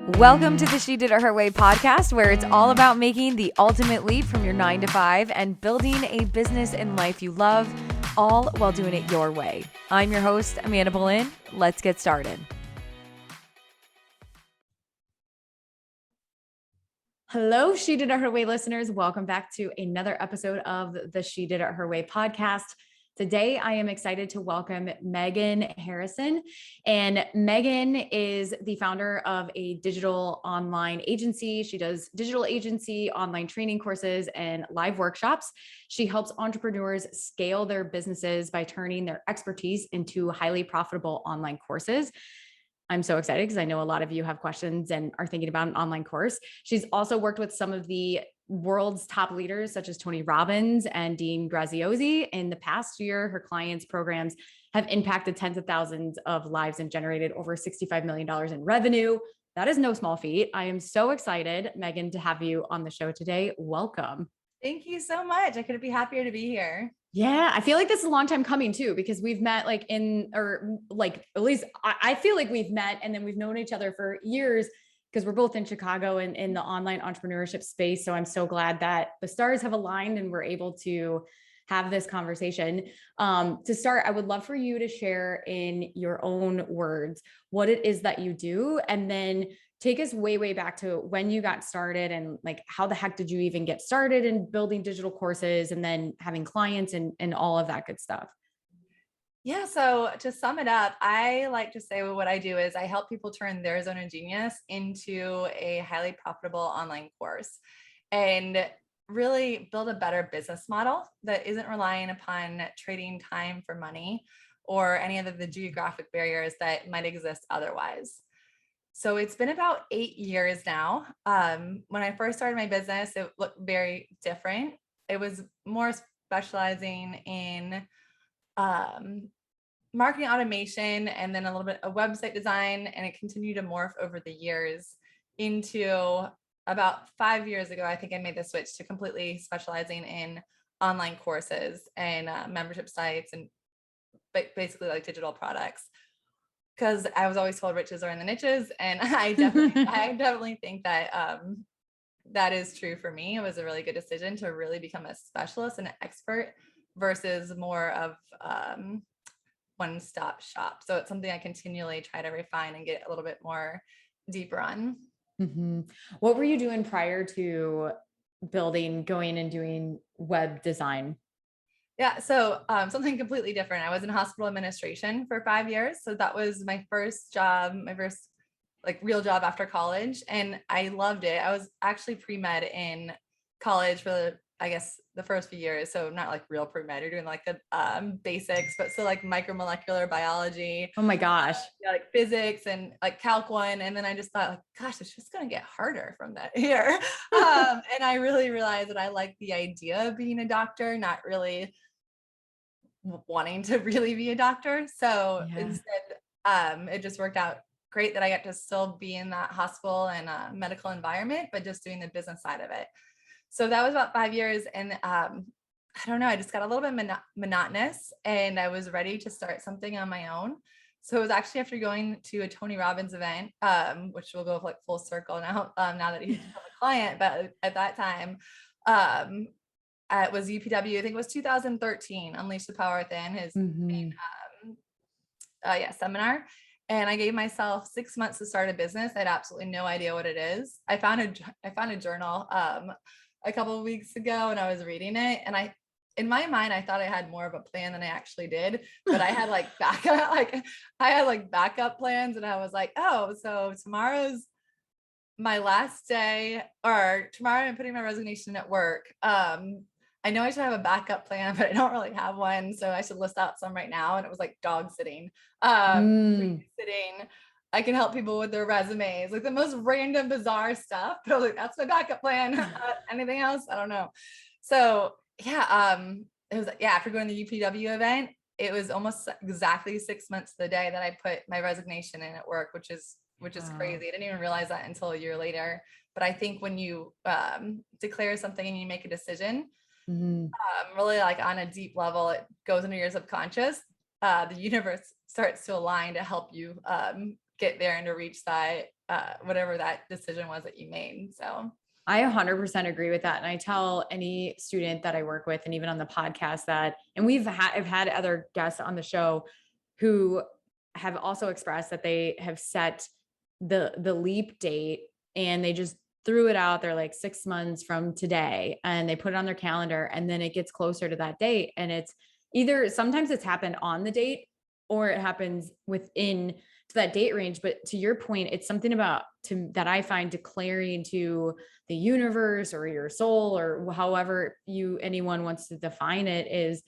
Welcome to the She Did It Her Way podcast, where it's all about making the ultimate leap from your 9 to 5 and building a business and life you love, all while doing it your way. I'm your host, Amanda Boleyn. Let's get started. Hello, She Did It Her Way listeners. Welcome back to another episode of the She Did It Her Way podcast. Today, I am excited to welcome Megan Harrison. And Megan is the founder of a digital online agency. She does digital agency, online training courses, and live workshops. She helps entrepreneurs scale their businesses by turning their expertise into highly profitable online courses. I'm so excited because I know a lot of you have questions and are thinking about an online course. She's also worked with some of the world's top leaders, such as Tony Robbins and Dean Graziosi. In the past year, her clients' programs have impacted tens of thousands of lives and generated over $65 million in revenue. That is no small feat. I am so excited, Megan, to have you on the show today. Welcome. Thank you so much. I couldn't be happier to be here. Yeah, I feel like this is a long time coming too, because we've met at least I feel like we've met and then we've known each other for years because we're both in Chicago and in the online entrepreneurship space. So I'm so glad that the stars have aligned and we're able to have this conversation. To start, I would love for you to share in your own words what it is that you do, and then take us way, way back to when you got started and like, how the heck did you even get started in building digital courses and then having clients and all of that good stuff? Yeah. So to sum it up, I like to say what I do is I help people turn their zone of genius into a highly profitable online course and really build a better business model that isn't relying upon trading time for money or any of the geographic barriers that might exist otherwise. So it's been about 8 years now. When I first started my business, it looked very different. It was more specializing in marketing automation and then a little bit of website design. And it continued to morph over the years into about 5 years ago. I think I made the switch to completely specializing in online courses and membership sites and basically like digital products. Because I was always told riches are in the niches. And I definitely think that that is true for me. It was a really good decision to really become a specialist and an expert versus more of one-stop shop. So it's something I continually try to refine and get a little bit more deeper on. Mm-hmm. What were you doing prior to going and doing web design? Yeah. So something completely different. I was in hospital administration for 5 years. So that was my first job, my first like real job after college. And I loved it. I was actually pre-med in college for the first few years. So not like real pre-med, you're doing like the basics, but still like micromolecular biology. Oh my gosh. Like physics and like Calc 1. And then I just thought like, gosh, it's just going to get harder from that here. And I really realized that I like the idea of being a doctor, not really wanting to really be a doctor. So instead, it just worked out great that I got to still be in that hospital and medical environment, but just doing the business side of it. So that was about 5 years. And I don't know, I just got a little bit monotonous and I was ready to start something on my own. So it was actually after going to a Tony Robbins event, which will go like full circle now, now that he's become a client. But at that time, it was UPW, I think it was 2013, Unleash the Power Within, his seminar. And I gave myself 6 months to start a business. I had absolutely no idea what it is. I found a journal a couple of weeks ago and I was reading it. And in my mind, I thought I had more of a plan than I actually did, but I had backup plans. And I was like, oh, so tomorrow's my last day, or tomorrow I'm putting my resignation at work. I know I should have a backup plan, but I don't really have one. So I should list out some right now. And it was like dog sitting, sitting. I can help people with their resumes, like the most random, bizarre stuff. But I was like, that's my backup plan. Anything else? I don't know. So yeah, it was after going to the UPW event, it was almost exactly 6 months to the day that I put my resignation in at work, which is crazy. I didn't even realize that until a year later. But I think when you declare something and you make a decision, really like on a deep level, it goes into your subconscious. The universe starts to align to help you get there and to reach that whatever that decision was that you made. So I 100% agree with that. And I tell any student that I work with, and even on the podcast that, and I've had other guests on the show who have also expressed that they have set the leap date and they just threw it out there like 6 months from today, and they put it on their calendar, and then it gets closer to that date. And it's either sometimes it's happened on the date or it happens within to that date range. But to your point, it's something about that I find declaring to the universe or your soul or however anyone wants to define it, is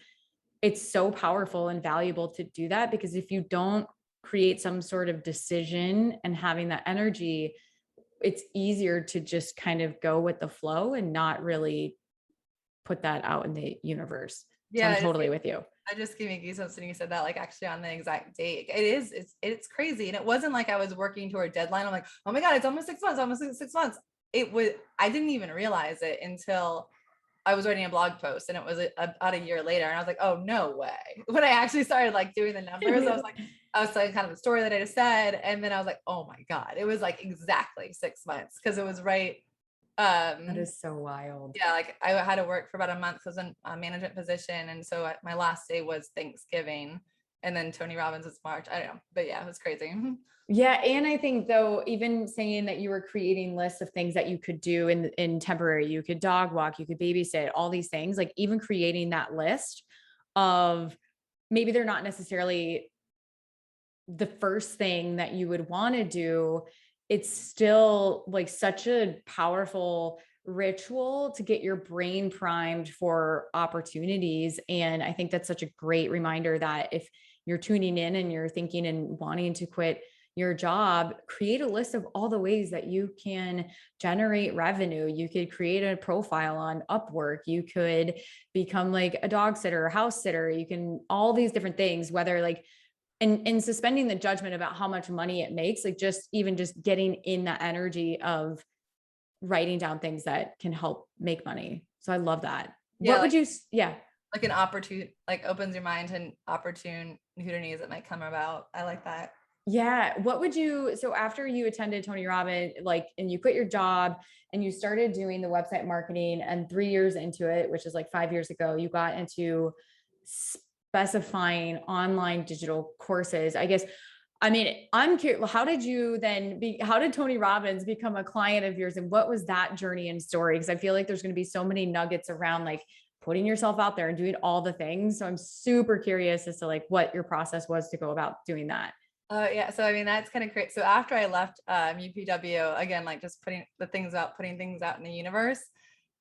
it's so powerful and valuable to do that. Because if you don't create some sort of decision and having that energy, it's easier to just kind of go with the flow and not really put that out in the universe. So I'm totally with you. I just gave me goosebumps when you said that, like actually on the exact date. It's crazy. And it wasn't like I was working toward a deadline. I'm like, oh my God, it's almost 6 months, almost 6 months. I didn't even realize it until I was writing a blog post, and it was about a year later. And I was like, oh, no way. When I actually started like doing the numbers, I was telling kind of the story that I just said. And then I was like, oh my God, it was like exactly 6 months. Cause it was right. That is so wild. Yeah. Like I had to work for about a month because in a management position. And so my last day was Thanksgiving, and then Tony Robbins was March. I don't know, but yeah, it was crazy. Yeah. And I think though, even saying that you were creating lists of things that you could do in temporary, you could dog walk, you could babysit, all these things, like even creating that list of maybe they're not necessarily the first thing that you would want to do. It's still like such a powerful ritual to get your brain primed for opportunities. And I think that's such a great reminder that if you're tuning in and you're thinking and wanting to quit your job, create a list of all the ways that you can generate revenue. You could create a profile on Upwork. You could become like a dog sitter, house sitter. You can, all these different things, whether like, and suspending the judgment about how much money it makes, like just getting in that energy of writing down things that can help make money. So I love that. Yeah, like an opportune, like opens your mind to opportunities that might come about. I like that. Yeah. So after you attended Tony Robbins, like, and you quit your job and you started doing the website marketing, and 3 years into it, which is like 5 years ago, you got into specifying online digital courses. I guess, I mean, I'm curious, how did Tony Robbins become a client of yours, and what was that journey and story? Because I feel like there's going to be so many nuggets around like putting yourself out there and doing all the things. So I'm super curious as to like what your process was to go about doing that. Yeah. So, I mean, that's kind of great. So after I left UPW, again, like just putting things out in the universe,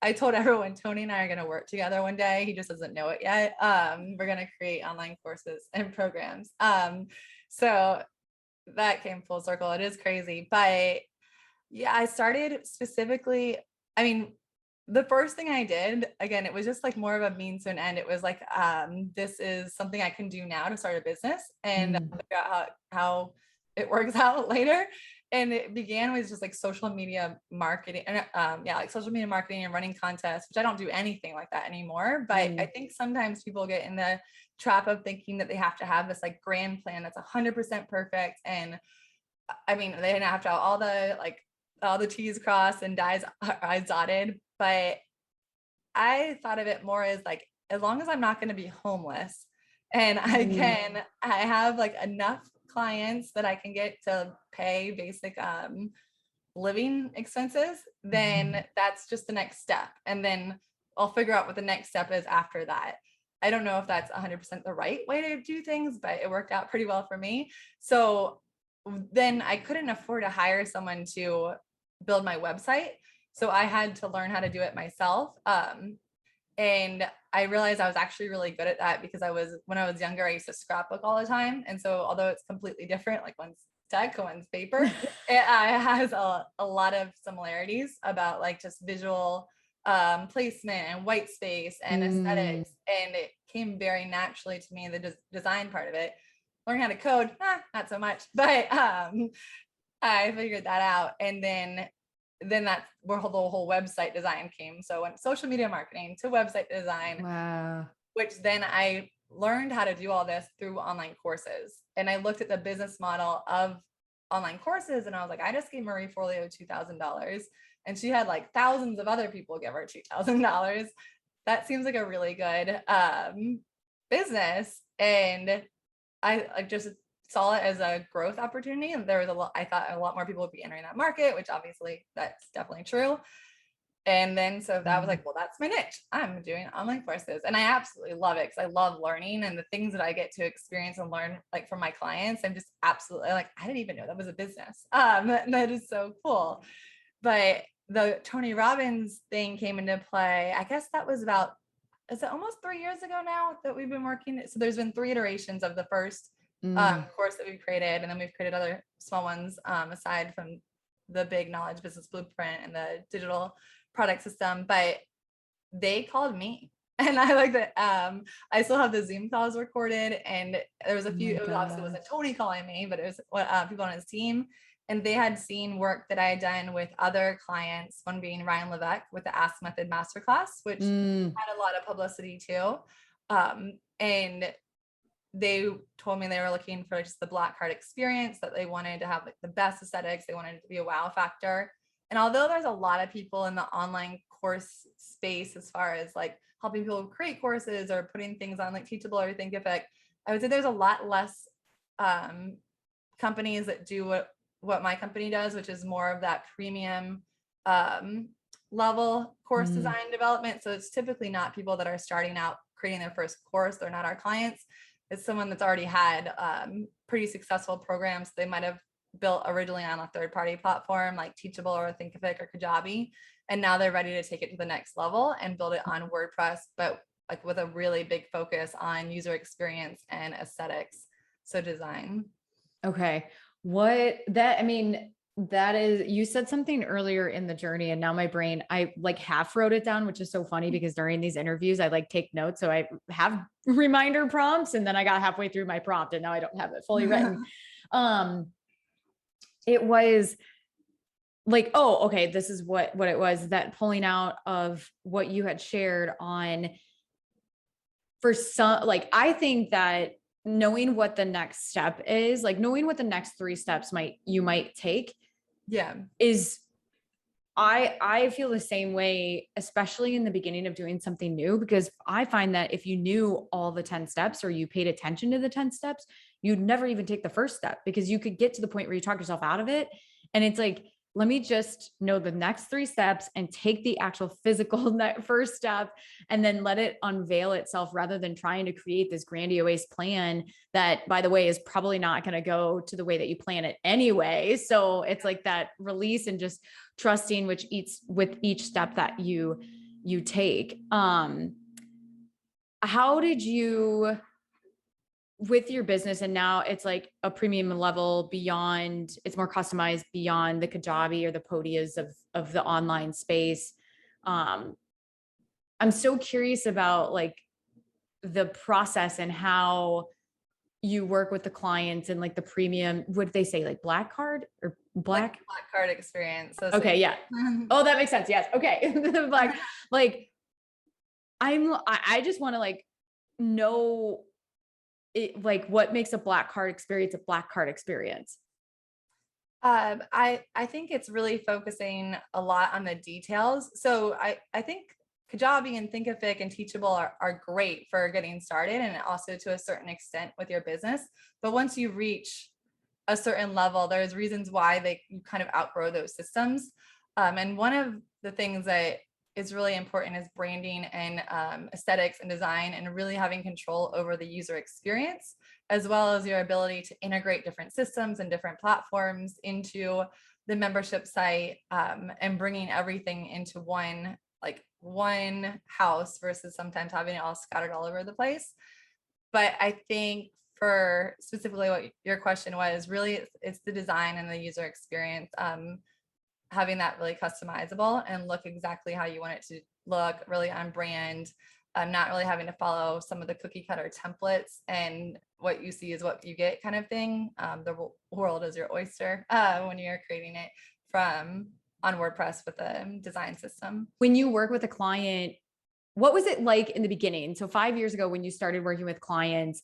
I told everyone Tony and I are going to work together one day. He just doesn't know it yet. We're going to create online courses and programs. So that came full circle. It is crazy. But yeah, I started specifically, I mean, the first thing I did, again, it was just like more of a means to an end. It was like, this is something I can do now to start a business and figure out how it works out later. And it began with just like social media marketing and like social media marketing and running contests, which I don't do anything like that anymore. But I think sometimes people get in the trap of thinking that they have to have this like grand plan that's 100% perfect. And I mean, they have to have all the T's crossed and I's dotted. But I thought of it more as like, as long as I'm not going to be homeless and I have like enough clients that I can get to pay basic living expenses, then that's just the next step. And then I'll figure out what the next step is after that. I don't know if that's 100% the right way to do things, but it worked out pretty well for me. So then I couldn't afford to hire someone to build my website. So I had to learn how to do it myself. And I realized I was actually really good at that because when I was younger, I used to scrapbook all the time. And so although it's completely different, like one's tech, one's paper, it has a lot of similarities about like just visual placement and white space and aesthetics. And it came very naturally to me, the design part of it. Learn how to code, not so much, but I figured that out. And then that's where the whole website design came. So went social media marketing to website design, which then I learned how to do all this through online courses. And I looked at the business model of online courses. And I was like, I just gave Marie Forleo $2,000 and she had like thousands of other people give her $2,000. That seems like a really good business. And I just saw it as a growth opportunity. And there was I thought a lot more people would be entering that market, which obviously that's definitely true. And then, so that was like, well, that's my niche. I'm doing online courses and I absolutely love it because I love learning and the things that I get to experience and learn like from my clients. I'm just absolutely like, I didn't even know that was a business. That is so cool. But the Tony Robbins thing came into play. I guess that was about, is it almost 3 years ago now that we've been working? So there's been 3 iterations of the first course that we've created. And then we've created other small ones aside from the big knowledge business blueprint and the digital product system, but they called me and I like that. I still have the Zoom calls recorded and there was a few, it was obviously wasn't Tony calling me, but it was people on his team and they had seen work that I had done with other clients, one being Ryan Levesque with the Ask Method Masterclass, which had a lot of publicity too. And they told me they were looking for just the black card experience, that they wanted to have like the best aesthetics. They wanted it to be a wow factor. And although there's a lot of people in the online course space, as far as like helping people create courses or putting things on like Teachable or Thinkific, I would say there's a lot less companies that do what my company does, which is more of that premium level course design development. So it's typically not people that are starting out creating their first course. They're not our clients. It's someone that's already had pretty successful programs. They might have built originally on a third-party platform like Teachable or Thinkific or Kajabi, and now they're ready to take it to the next level and build it on WordPress, but like with a really big focus on user experience and aesthetics. So design. Okay. That is, you said something earlier in the journey and now my brain, I like half wrote it down, which is so funny because during these interviews, I like take notes. So I have reminder prompts and then I got halfway through my prompt and now I don't have it fully written. It was like, oh, okay. This is what it was, that pulling out of what you had shared on for some, like, I think that knowing what the next step is, like knowing what the next 3 steps you might take. Yeah. Is I feel the same way, especially in the beginning of doing something new, because I find that if you knew all the 10 steps or you paid attention to the 10 steps, you'd never even take the first step because you could get to the point where you talk yourself out of it. And it's like, let me just know the next 3 steps and take the actual physical first step and then let it unveil itself rather than trying to create this grandiose plan that, by the way, is probably not going to go to the way that you plan it anyway. So it's like that release and just trusting with each step that you take. How did you, with your business, and now it's like a premium level beyond, it's more customized beyond the Kajabi or the Podias of the online space. I'm so curious about like the process and how you work with the clients and like the premium, would they say like black card or black card experience? So okay. Yeah. Oh, that makes sense. Yes. Okay. like I just want to like know it, like what makes a black card experience a black card experience? I think it's really focusing a lot on the details. So I think Kajabi and Thinkific and Teachable are great for getting started and also to a certain extent with your business. But once you reach a certain level, there's reasons why you kind of outgrow those systems. And one of the things that is really important is branding and aesthetics and design and really having control over the user experience, as well as your ability to integrate different systems and different platforms into the membership site and bringing everything into one house versus sometimes having it all scattered all over the place. But I think for specifically what your question was, really it's the design and the user experience, having that really customizable and look exactly how you want it to look, really on brand, not really having to follow some of the cookie cutter templates and what you see is what you get kind of thing. The world is your oyster when you're creating it on WordPress with a design system. When you work with a client, what was it like in the beginning? So 5 years ago, when you started working with clients,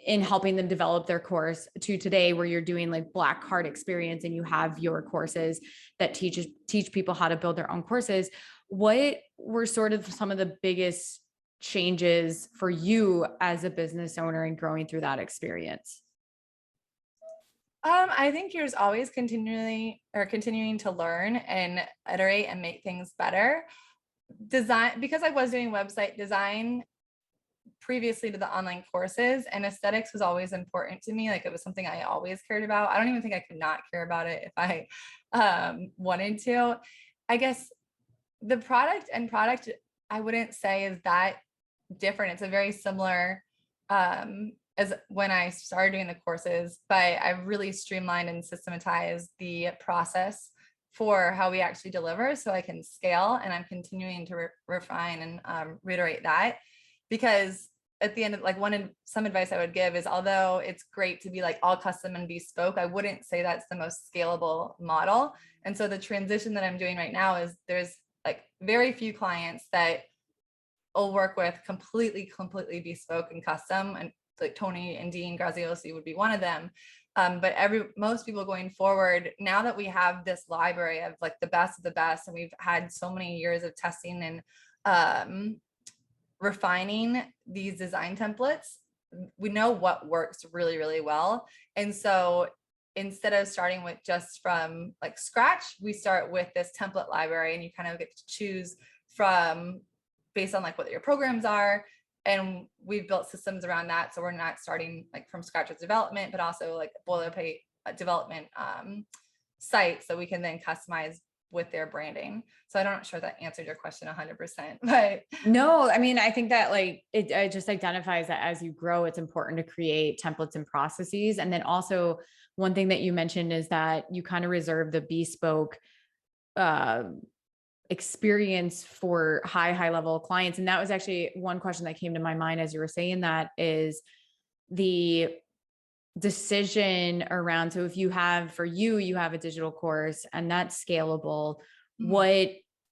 in helping them develop their course to today where you're doing like black card experience and you have your courses that teach people how to build their own courses. What were sort of some of the biggest changes for you as a business owner and growing through that experience? I think you're just always continuing to learn and iterate and make things better. Design, because I was doing website design previously to the online courses, and aesthetics was always important to me. Like it was something I always cared about. I don't even think I could not care about it if I wanted to. I guess the product I wouldn't say is that different. It's a very similar as when I started doing the courses, but I really streamlined and systematized the process for how we actually deliver so I can scale, and I'm continuing to refine and reiterate that, because at the end of some advice I would give is, although it's great to be like all custom and bespoke, I wouldn't say that's the most scalable model. And so the transition that I'm doing right now is there's like very few clients that I'll work with completely bespoke and custom, and like Tony and Dean Graziosi would be one of them. But most people going forward, now that we have this library of like the best of the best, and we've had so many years of testing and refining these design templates, we know what works really, really well. And so instead of starting with just from like scratch, we start with this template library, and you kind of get to choose from based on like what your programs are. And we've built systems around that. So we're not starting like from scratch with development, but also like boilerplate development site, so we can then customize with their branding. So I'm not sure that answered your question 100%, but no, I mean, I think that like it just identifies that as you grow, it's important to create templates and processes. And then also one thing that you mentioned is that you kind of reserve the bespoke experience for high level clients. And that was actually one question that came to my mind as you were saying that, is the decision around, so if you have a digital course and that's scalable, what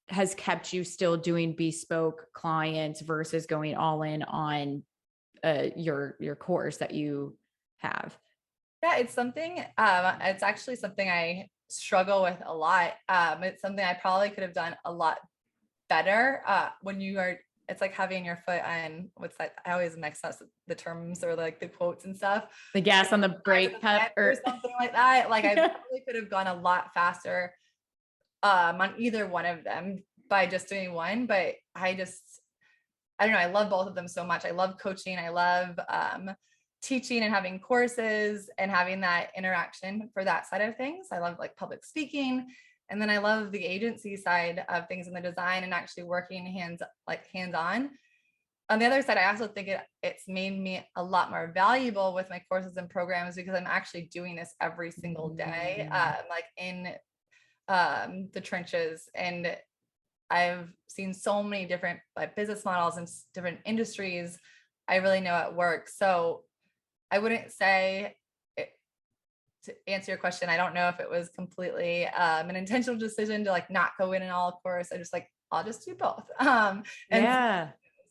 has kept you still doing bespoke clients versus going all in on your course that you have? Yeah, it's something, it's actually something I struggle with a lot. It's something I probably could have done a lot better. It's like having your foot on, what's that? I always mix up the terms or like the quotes and stuff. The gas on the brake pedal or something like that. Like I probably could have gone a lot faster on either one of them by just doing one. But I don't know. I love both of them so much. I love coaching. I love teaching and having courses and having that interaction for that side of things. I love like public speaking. And then I love the agency side of things in the design and actually working hands-on. On the other side, I also think it's made me a lot more valuable with my courses and programs, because I'm actually doing this every single day, like in the trenches. And I've seen so many different like business models and different industries. I really know it works. So I wouldn't say, to answer your question, I don't know if it was completely an intentional decision to like not go in an all course. I just like, I'll just do both. And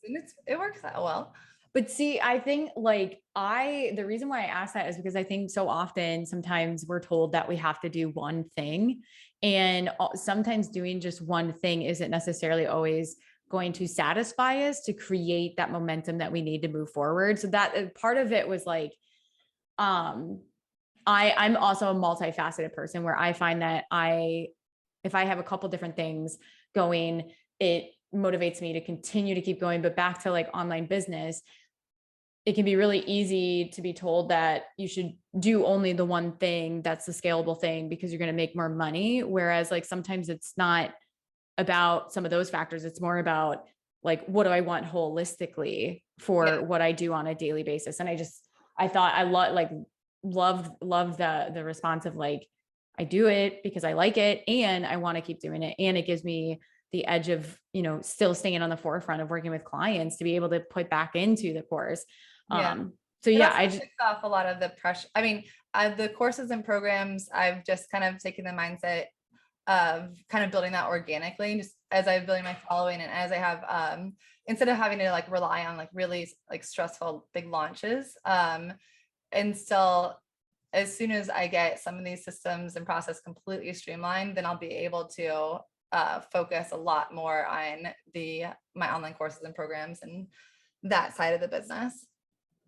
it works out well. But see, I think the reason why I ask that is because I think so often, sometimes we're told that we have to do one thing, and sometimes doing just one thing isn't necessarily always going to satisfy us to create that momentum that we need to move forward. So that part of it was like, I'm also a multifaceted person where I find that if I have a couple different things going, it motivates me to continue to keep going. But back to like online business, it can be really easy to be told that you should do only the one thing that's the scalable thing because you're going to make more money. Whereas like sometimes it's not about some of those factors. It's more about like, what do I want holistically for what I do on a daily basis? And I thought I love the response of like, I do it because I like it and I want to keep doing it. And it gives me the edge of, still staying on the forefront of working with clients to be able to put back into the course. So yeah, I just takes off a lot of the pressure. I mean, the courses and programs, I've just kind of taken the mindset of kind of building that organically, just as I'm building my following, and as I have, instead of having to like rely on like really like stressful big launches, and still, as soon as I get some of these systems and process completely streamlined, then I'll be able to focus a lot more on my online courses and programs and that side of the business.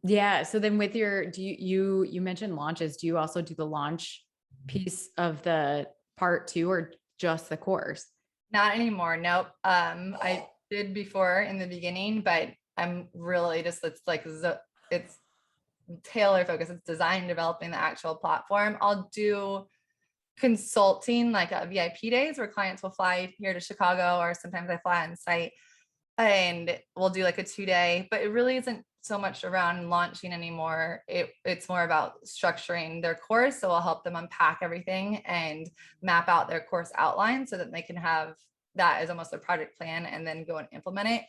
Yeah. So then with you mentioned launches, do you also do the launch piece of the part two or just the course? Not anymore. Nope. I did before in the beginning, but I'm really just, it's tailor focused. It's design developing the actual platform. I'll do consulting like VIP days where clients will fly here to Chicago, or sometimes I fly on site and we'll do like a 2-day, but it really isn't so much around launching anymore. It's more about structuring their course. So I'll help them unpack everything and map out their course outline so that they can have that as almost a project plan and then go and implement it.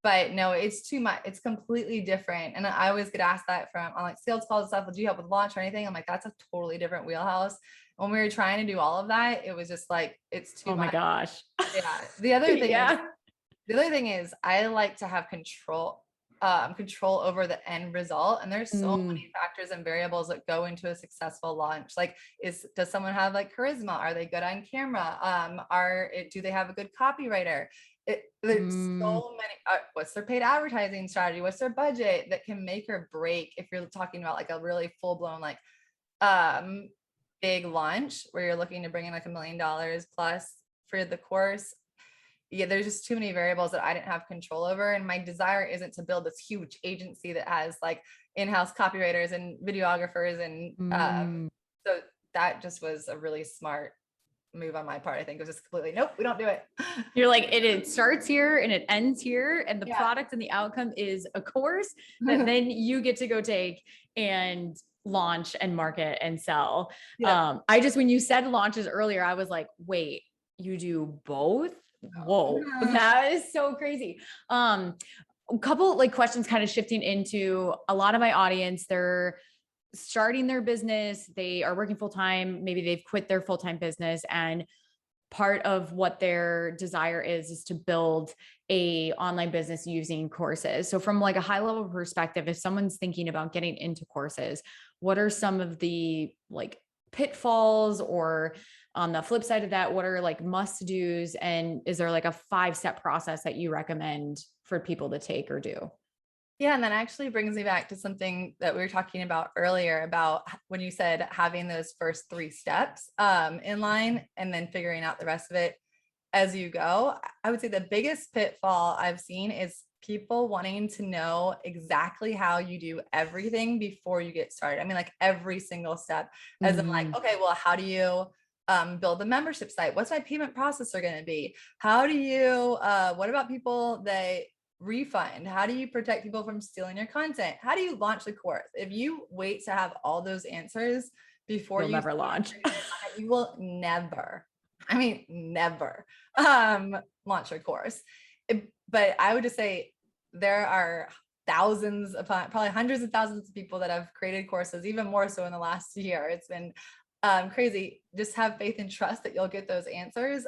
But no, it's too much. It's completely different. And I always get asked that on like sales calls and stuff. Well, do you help with launch or anything? I'm like, that's a totally different wheelhouse. When we were trying to do all of that, it was just like, it's too much. Oh my gosh. Yeah. The other thing Yeah. is I like to have control over the end result. And there's so many factors and variables that go into a successful launch. Like, does someone have like charisma? Are they good on camera? Do they have a good copywriter? There's so many, what's their paid advertising strategy? What's their budget that can make or break if you're talking about like a really full blown, like, big launch where you're looking to bring in like $1 million plus for the course. Yeah, there's just too many variables that I didn't have control over. And my desire isn't to build this huge agency that has like in-house copywriters and videographers. And so that just was a really smart move on my part. I think it was just completely, nope, we don't do it. You're like, it starts here and it ends here. And the Yeah. product and the outcome is a course that then you get to go take and launch and market and sell. Yeah. When you said launches earlier, I was like, wait, you do both? Whoa, that is so crazy. A couple like questions kind of shifting into a lot of my audience. They're starting their business. They are working full-time. Maybe they've quit their full-time business, and part of what their desire is to build a online business using courses. So from like a high level perspective, if someone's thinking about getting into courses, what are some of the like pitfalls, or on the flip side of that, what are like must-dos? And is there like a 5-step process that you recommend for people to take or do? Yeah. And that actually brings me back to something that we were talking about earlier about when you said having those first 3 steps in line and then figuring out the rest of it as you go. I would say the biggest pitfall I've seen is people wanting to know exactly how you do everything before you get started. I mean, like every single step, as in like, okay, well, how do you build the membership site? What's my payment processor going to be? How do you, what about people that refund? How do you protect people from stealing your content? How do you launch the course? If you wait to have all those answers before You'll never launch, you will never, I mean, never launch your course. But I would just say there are thousands upon probably hundreds of thousands of people that have created courses, even more so in the last year. It's been crazy. Just have faith and trust that you'll get those answers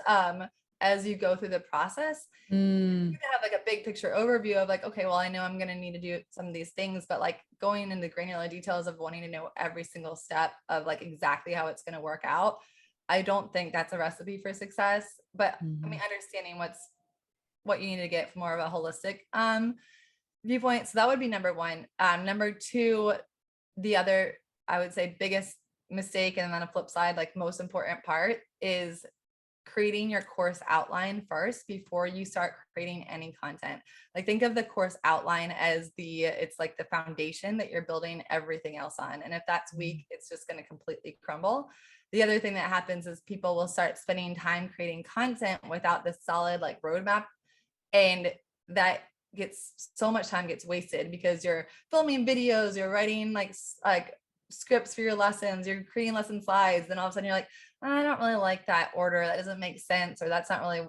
as you go through the process. You can have like a big picture overview of like, okay, well, I know I'm going to need to do some of these things, but like going into granular details of wanting to know every single step of like exactly how it's going to work out. I don't think that's a recipe for success, but I mean, understanding what you need to get from more of a holistic viewpoint. So that would be number 1. Number 2, the other, I would say, biggest mistake, and then on the flip side, like most important part, is creating your course outline first before you start creating any content. Like think of the course outline as it's like the foundation that you're building everything else on. And if that's weak, it's just going to completely crumble. The other thing that happens is people will start spending time creating content without this solid like roadmap. And that gets so much time gets wasted because you're filming videos, you're writing like scripts for your lessons, you're creating lesson slides. Then all of a sudden you're like, I don't really like that order. That doesn't make sense. Or that's not really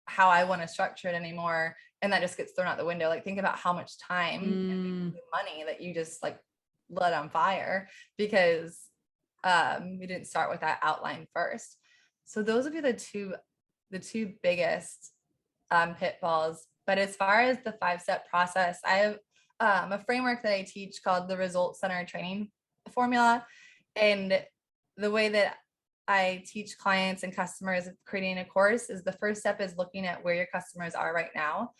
how I want to structure it anymore. And that just gets thrown out the window. Like think about how much time and money that you just like lit on fire because you didn't start with that outline first. So those would be the two biggest pitfalls. But as far as the 5-step process, I have a framework that I teach called the Result Center Training Formula. And the way that I teach clients and customers creating a course is the first step is looking at where your customers are right now.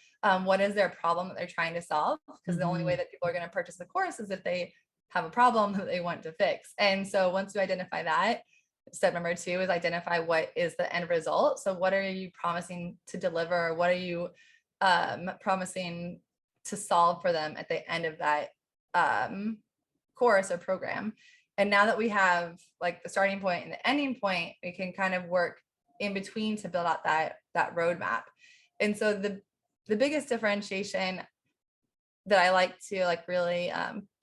What is their problem that they're trying to solve? Because the only way that people are going to purchase the course is if they have a problem that they want to fix. And so once you identify that, step number 2 is identify what is the end result. So what are you promising to deliver? What are you promising to solve for them at the end of that course or program? And now that we have like the starting point and the ending point, we can kind of work in between to build out that roadmap. And so the biggest differentiation that I like to like really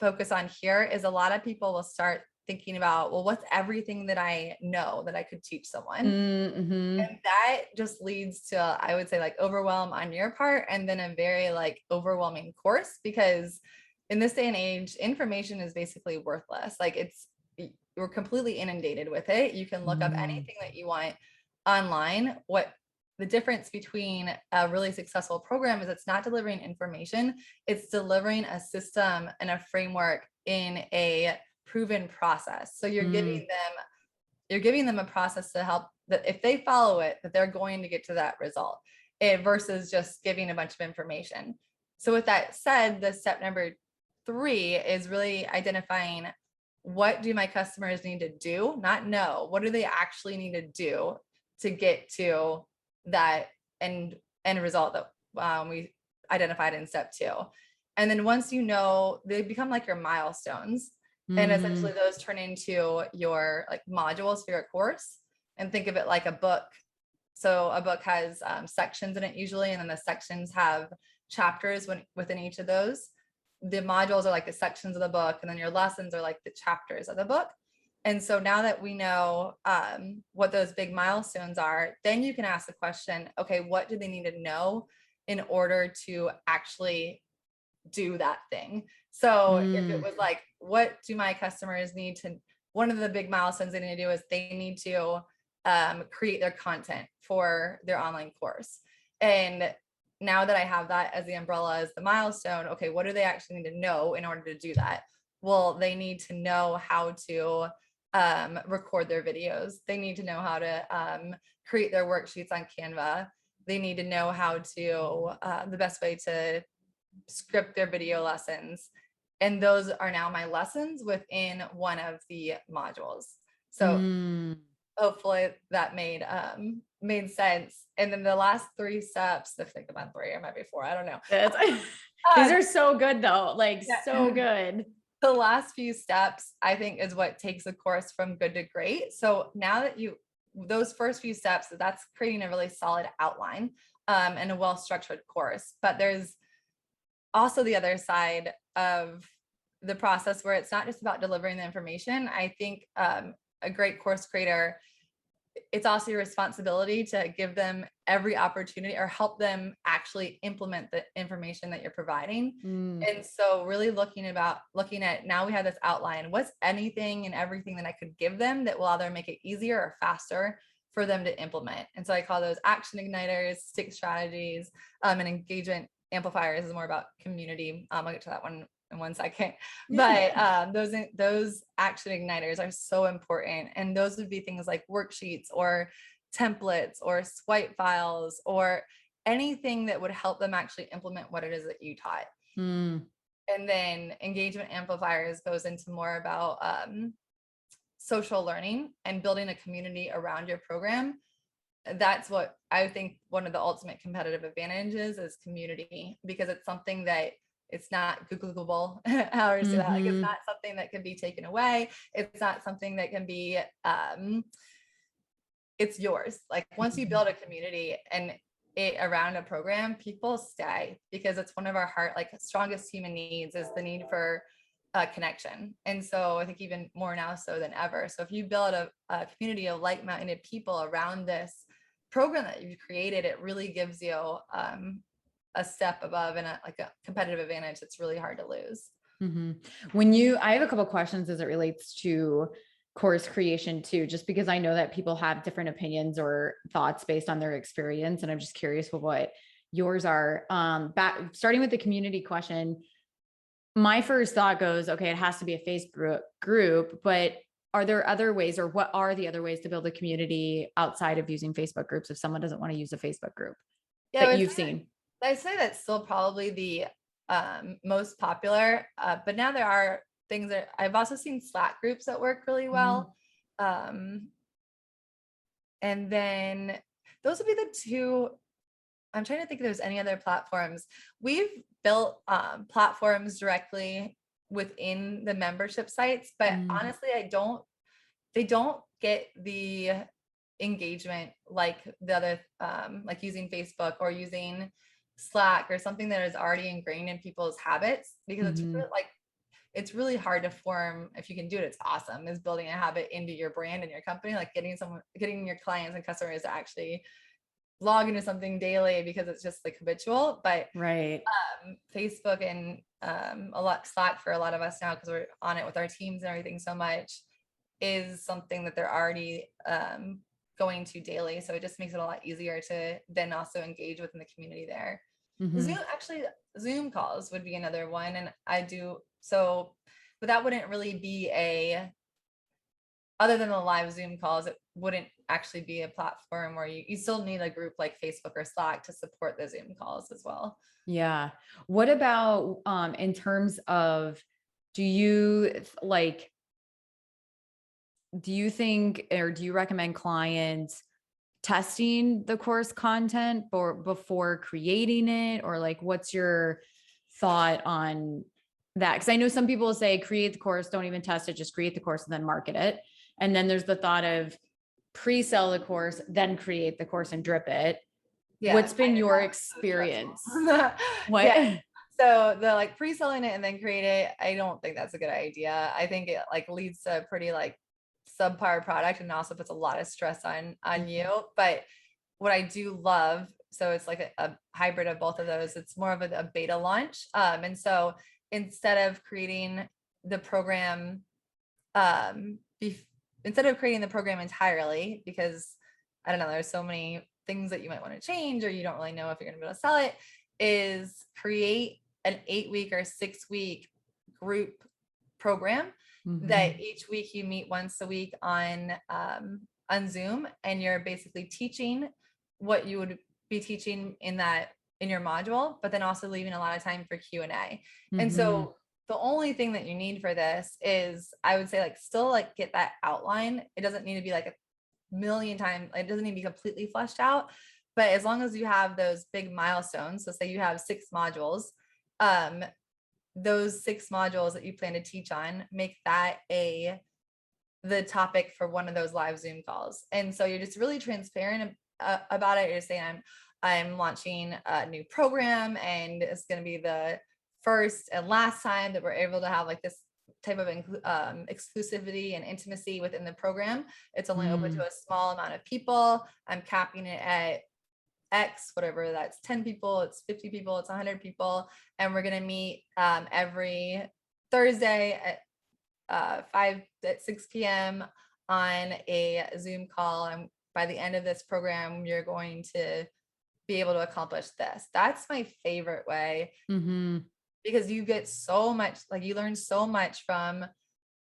focus on here is a lot of people will start thinking about, well, what's everything that I know that I could teach someone? And that just leads to, I would say, like overwhelm on your part, and then a very like overwhelming course, because in this day and age, information is basically worthless. Like you're completely inundated with it. You can look up anything that you want online. What the difference between a really successful program is it's not delivering information, it's delivering a system and a framework in a proven process. So you're giving them a process to help that if they follow it, that they're going to get to that result, versus just giving a bunch of information. So with that said, the step number 3 is really identifying, what do my customers need to do? Not know, what do they actually need to do to get to that end result that we identified in step 2. And then once you know, they become like your milestones. And essentially those turn into your like modules for your course. And think of it like a book. So a book has sections in it usually, and then the sections have chapters within each of those. The modules are like the sections of the book, and then your lessons are like the chapters of the book. And so now that we know what those big milestones are, then you can ask the question, okay, what do they need to know in order to actually do that thing? So if it was like, what do my customers need to, one of the big milestones they need to do is they need to create their content for their online course. And now that I have that as the umbrella, as the milestone, okay, what do they actually need to know in order to do that? Well, they need to know how to record their videos. They need to know how to create their worksheets on Canva. They need to know how to, the best way to script their video lessons. And those are now my lessons within one of the modules. So hopefully that made sense. And then the last 3 steps, if I think about 3 or maybe 4, I don't know. These are so good though, like so good. The last few steps, I think, is what takes a course from good to great. So now that those first few steps, that's creating a really solid outline and a well-structured course. But there's also the other side of the process where it's not just about delivering the information. I think a great course creator, it's also your responsibility to give them every opportunity or help them actually implement the information that you're providing. And so really looking at, now we have this outline, what's anything and everything that I could give them that will either make it easier or faster for them to implement. And so I call those action igniters, stick strategies, and engagement amplifiers is more about community. I'll get to that one in one second. But those action igniters are so important. And those would be things like worksheets or templates or swipe files or anything that would help them actually implement what it is that you taught. And then engagement amplifiers goes into more about social learning and building a community around your program. That's what I think one of the ultimate competitive advantages is community, because it's something that it's not Googleable. How do you say that? Like, it's not something that can be taken away. It's not something that can be, it's yours. Like once you build a community and around a program, people stay, because it's one of our strongest human needs is the need for connection. And so I think even more now so than ever. So if you build a community of like-minded people around this program that you've created, it really gives you a step above and a competitive advantage that's really hard to lose. I have a couple of questions as it relates to course creation too, just because I know that people have different opinions or thoughts based on their experience. And I'm just curious with what yours are. Starting with the community question, my first thought goes, okay, it has to be a Facebook group, but are there other ways, or what are the other ways to build a community outside of using Facebook groups if someone doesn't want to use a Facebook group that you've seen? I'd say that's still probably the most popular, but now there are things that I've also seen Slack groups that work really well. And then those would be the two. I'm trying to think if there's any other platforms. We've built platforms directly within the membership sites, but honestly, they don't get the engagement like the other, like using Facebook or using Slack or something that is already ingrained in people's habits, because it's really hard to form. If you can do it, it's awesome, is building a habit into your brand and your company, like getting your clients and customers to actually log into something daily, because it's just like habitual. But Facebook and Slack for a lot of us now, because we're on it with our teams and everything so much, is something that they're already going to daily. So it just makes it a lot easier to then also engage within the community there. Zoom calls would be another one. And but that wouldn't really be other than the live Zoom calls, it wouldn't actually be a platform where you still need a group like Facebook or Slack to support the Zoom calls as well. Yeah. What about in terms of, do you think, or do you recommend clients testing the course content before creating it? Or like, what's your thought on that? Because I know some people say create the course, don't even test it, just create the course and then market it. And then there's the thought of pre-sell the course, then create the course and drip it. Yeah, what's been your experience? What? Yeah. So the like pre-selling it and then create it, I don't think that's a good idea. I think it like leads to a pretty like subpar product, and also puts a lot of stress on you. But what I do love, so it's like a hybrid of both of those. It's more of a beta launch. And so instead of creating the program, entirely, because I don't know, there's so many things that you might want to change, or you don't really know if you're going to be able to sell it, is create an 8-week or 6-week group program that each week you meet once a week on Zoom, and you're basically teaching what you would be teaching in your module, but then also leaving a lot of time for Q&A. And so the only thing that you need for this is, I would say, like, still like get that outline. It doesn't need to be like a million times, it doesn't need to be completely fleshed out, but as long as you have those big milestones, so say you have 6 modules, those 6 modules that you plan to teach on, make that the topic for one of those live Zoom calls. And so you're just really transparent about it. You're saying, I'm launching a new program, and it's going to be the first and last time that we're able to have like this type of exclusivity and intimacy within the program. It's only open to a small amount of people. I'm capping it at X, whatever that's 10 people, it's 50 people, it's 100 people. And we're going to meet every Thursday at 6 p.m. on a Zoom call. And by the end of this program, you're going to be able to accomplish this. That's my favorite way, because you get so much, like you learn so much from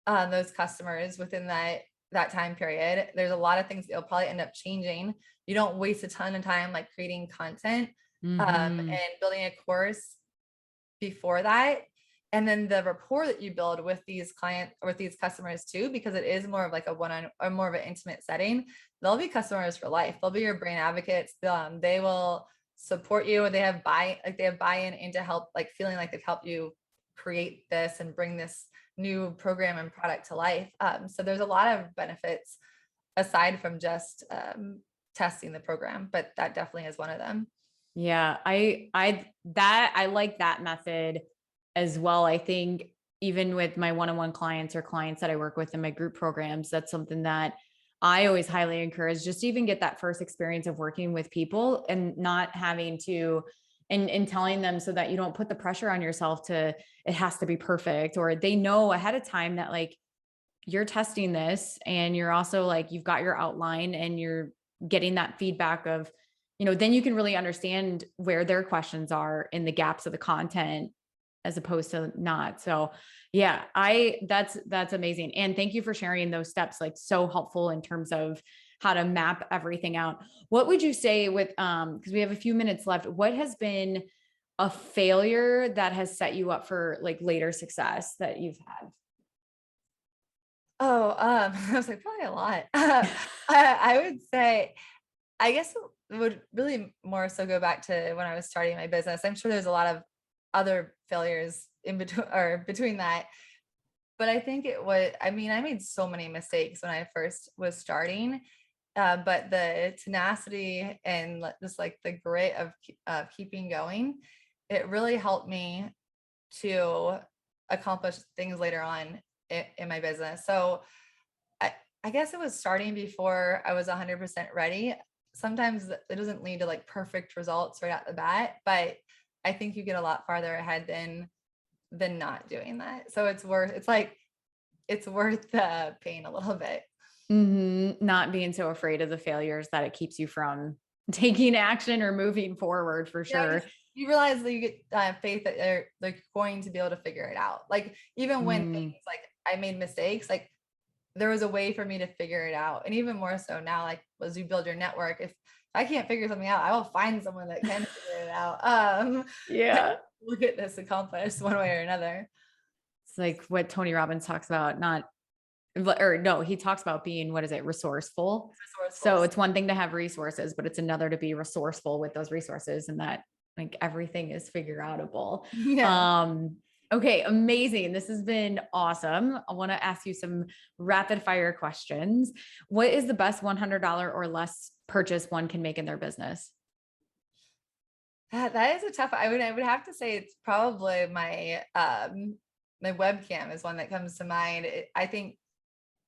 those customers within that time period. There's a lot of things that you'll probably end up changing. You don't waste a ton of time like creating content and building a course before that. And then the rapport that you build with these clients or with these customers too, because it is more of like or more of an intimate setting. They'll be customers for life. They'll be your brand advocates. They will support you, or they have buy-in into help, like feeling like they've helped you create this and bring this new program and product to life. So there's a lot of benefits aside from just testing the program, but that definitely is one of them. Yeah, I like that method as well. I think even with my one-on-one clients or clients that I work with in my group programs, that's something that I always highly encourage, just to even get that first experience of working with people and not having to, and telling them, so that you don't put the pressure on yourself to, it has to be perfect, or they know ahead of time that like, you're testing this and you're also like, you've got your outline and you're getting that feedback of, then you can really understand where their questions are in the gaps of the content as opposed to not. So yeah, that's amazing. And thank you for sharing those steps, like so helpful in terms of how to map everything out. What would you say with, cause we have a few minutes left. What has been a failure that has set you up for like later success that you've had? Oh, I was like, probably a lot. I would say, I guess it would really more so go back to when I was starting my business. I'm sure there's a lot of other failures in between or between that. But I think I made so many mistakes when I first was starting. But the tenacity and just like the grit of keeping going, it really helped me to accomplish things later on in my business. So I guess it was starting before I was 100% ready. Sometimes it doesn't lead to like perfect results right out the bat, but I think you get a lot farther ahead than not doing that. So it's worth the pain a little bit. Not being so afraid of the failures that it keeps you from taking action or moving forward for sure. You realize that you get faith that they're like going to be able to figure it out. Like even when things like I made mistakes, like there was a way for me to figure it out. And even more so now, like as you build your network, if I can't figure something out, I will find someone that can figure it out. Yeah. We'll get this accomplished one way or another. It's like what Tony Robbins talks about, he talks about being, what is it? Resourceful. So it's one thing to have resources, but it's another to be resourceful with those resources and that like everything is figure outable. Yeah. Okay. Amazing. This has been awesome. I want to ask you some rapid fire questions. What is the best $100 or less purchase one can make in their business? That is a tough. I would have to say it's probably my my webcam is one that comes to mind. I think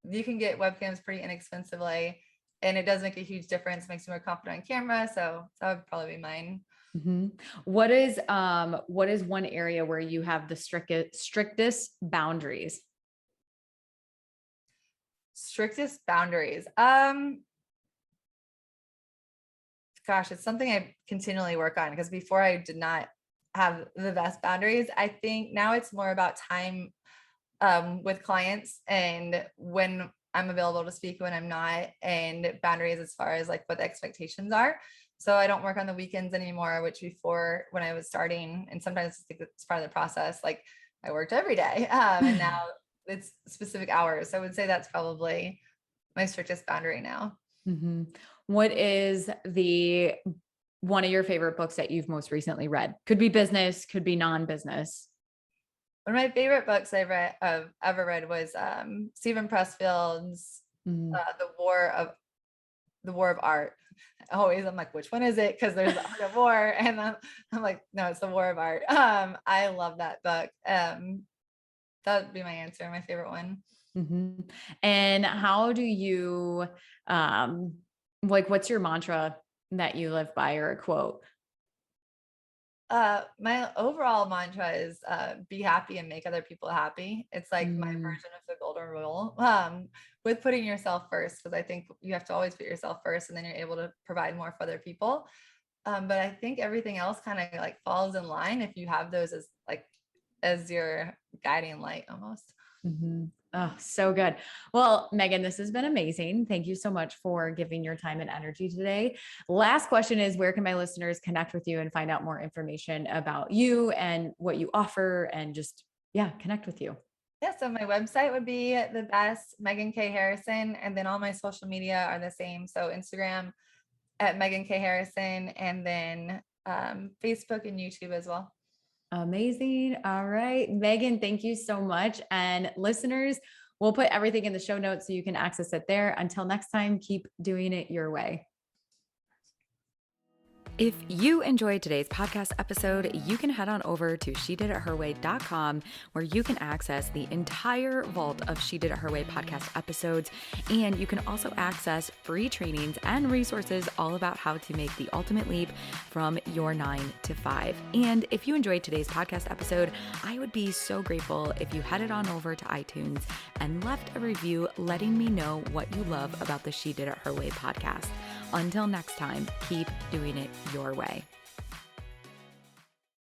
you can get webcams pretty inexpensively, and it does make a huge difference. It makes you more confident on camera. So that would probably be mine. What is one area where you have the strictest boundaries? Strictest boundaries. Gosh, it's something I continually work on because before I did not have the best boundaries. I think now it's more about time with clients and when I'm available to speak, when I'm not, and boundaries as far as like what the expectations are. So I don't work on the weekends anymore, which before when I was starting, and sometimes it's part of the process, like I worked every day. And now it's specific hours. So I would say that's probably my strictest boundary now. What is one of your favorite books that you've most recently read? Could be business, could be non-business. One of my favorite books I've ever read was Stephen Pressfield's The War of Art. Always, I'm like, which one is it? Because there's the Art of War, and I'm like, no, it's The War of Art. I love that book. That would be my answer, my favorite one. And how do you, what's your mantra that you live by or a quote? My overall mantra is be happy and make other people happy. It's like my version of the golden rule with putting yourself first, because I think you have to always put yourself first and then you're able to provide more for other people. But I think everything else kind of like falls in line if you have those as your guiding light almost. Oh, so good. Well, Megan, this has been amazing. Thank you so much for giving your time and energy today. Last question is, where can my listeners connect with you and find out more information about you and what you offer and just, connect with you? Yeah, so my website would be the best, Megan K. Harrison, and then all my social media are the same. So Instagram at Megan K. Harrison, and then Facebook and YouTube as well. Amazing. All right, Megan, thank you so much. And listeners, we'll put everything in the show notes so you can access it there. Until next time, keep doing it your way. If you enjoyed today's podcast episode, you can head on over to shediditherway.com where you can access the entire vault of She Did It Her Way podcast episodes. And you can also access free trainings and resources all about how to make the ultimate leap from your 9 to 5. And if you enjoyed today's podcast episode, I would be so grateful if you headed on over to iTunes and left a review letting me know what you love about the She Did It Her Way podcast. Until next time, keep doing it your way.